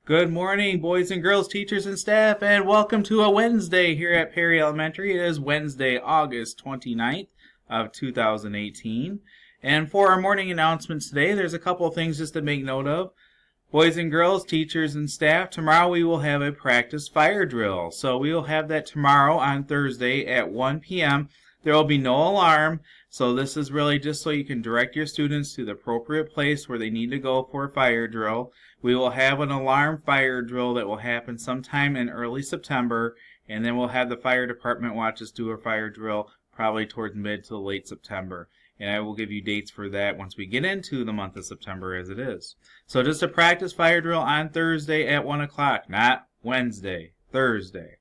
Good morning, boys and girls, teachers and staff, and welcome to a Wednesday here at Perry Elementary. It is Wednesday, August 29th of 2018. And for our morning announcements today, there's a couple of things just to make note of. Boys and girls, teachers and staff, tomorrow we will have a practice fire drill. So we will have that tomorrow on Thursday at 1 p.m. There will be no alarm, so this is really just so you can direct your students to the appropriate place where they need to go for a fire drill. We will have an alarm fire drill that will happen sometime in early September, and then we'll have the fire department watch us do a fire drill probably towards mid to late September. And I will give you dates for that once we get into the month of September as it is. So just a practice fire drill on Thursday at 1 o'clock, not Wednesday, Thursday.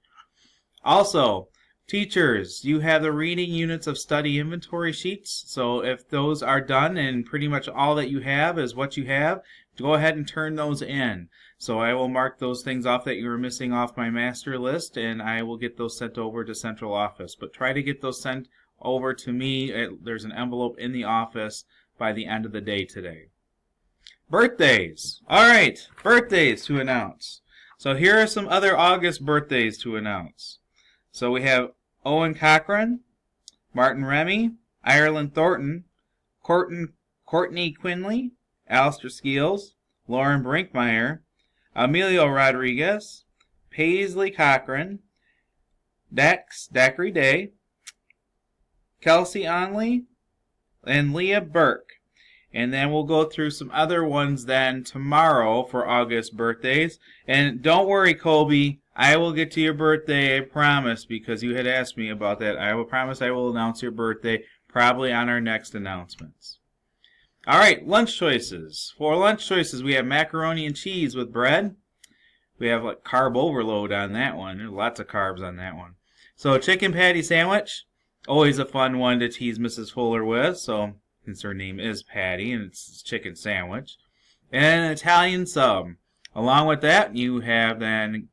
Also, teachers, you have the reading units of study inventory sheets. So if those are done and pretty much all that you have is what you have, go ahead and turn those in. So I will mark those things off that you were missing off my master list, and I will get those sent over to central office. But try to get those sent over to me. There's an envelope in the office by the end of the day today. Birthdays. All right, birthdays to announce. So here are some other August birthdays to announce. So we have Owen Cochran, Martin Remy, Ireland Thornton, Courtney Quinley, Alistair Skeels, Lauren Brinkmeyer, Emilio Rodriguez, Paisley Cochran, Dacry Day, Kelsey Onley, and Leah Burke. And then we'll go through some other ones then tomorrow for August birthdays. And don't worry, Colby, I will get to your birthday, I promise, because you had asked me about that. I will promise I will announce your birthday probably on our next announcements. All right, lunch choices. For lunch choices, we have macaroni and cheese with bread. We have like carb overload on that one. There's lots of carbs on that one. So chicken patty sandwich, always a fun one to tease Mrs. Fuller with. So since her name is Patty and it's chicken sandwich. And an Italian sub. Along with that, you have then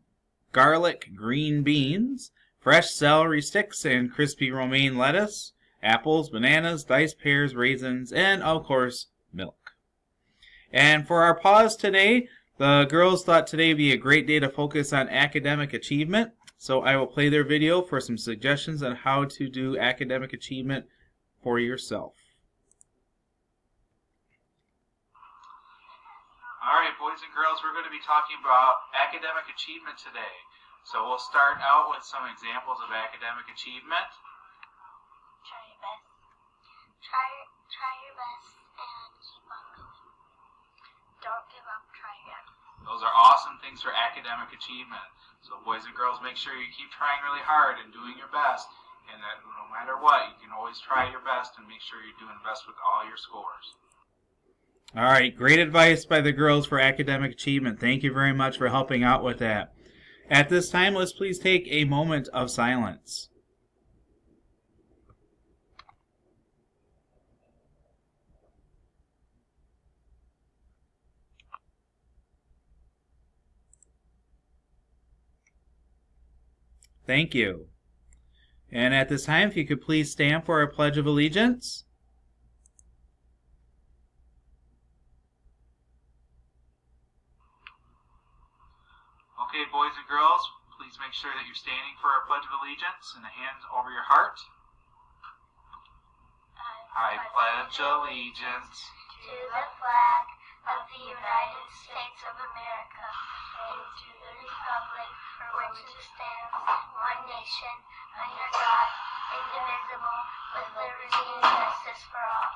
garlic green beans, fresh celery sticks, and crispy romaine lettuce, apples, bananas, diced pears, raisins, and of course, milk. And for our pause today, the girls thought today would be a great day to focus on academic achievement. So I will play their video for some suggestions on how to do academic achievement for yourself. Alright, boys and girls, we're going to be talking about academic achievement today. So we'll start out with some examples of academic achievement. Try your best. Try your best and keep on going. Don't give up. Try again. Those are awesome things for academic achievement. So boys and girls, make sure you keep trying really hard and doing your best. And that no matter what, you can always try your best and make sure you're doing best with all your scores. All right, great advice by the girls for academic achievement. Thank you very much for helping out with that. At this time, let's please take a moment of silence. Thank you. And at this time, if you could please stand for our Pledge of Allegiance. Okay, boys and girls, please make sure that you're standing for our Pledge of Allegiance and the hands over your heart. I pledge allegiance to the flag of the United States of America and to the republic for which it stands, one nation, under God, indivisible, with liberty and justice for all.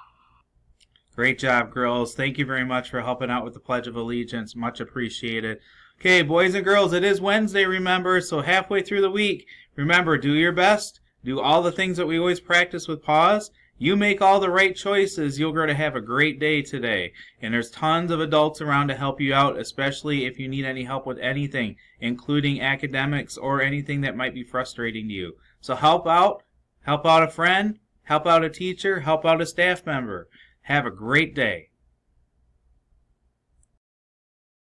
Great job, girls. Thank you very much for helping out with the Pledge of Allegiance. Much appreciated. Okay, boys and girls, it is Wednesday, remember, so halfway through the week, remember, do your best. Do all the things that we always practice with pause. You make all the right choices, you're going to have a great day today. And there's tons of adults around to help you out, especially if you need any help with anything, including academics or anything that might be frustrating to you. So help out a friend, help out a teacher, help out a staff member. Have a great day.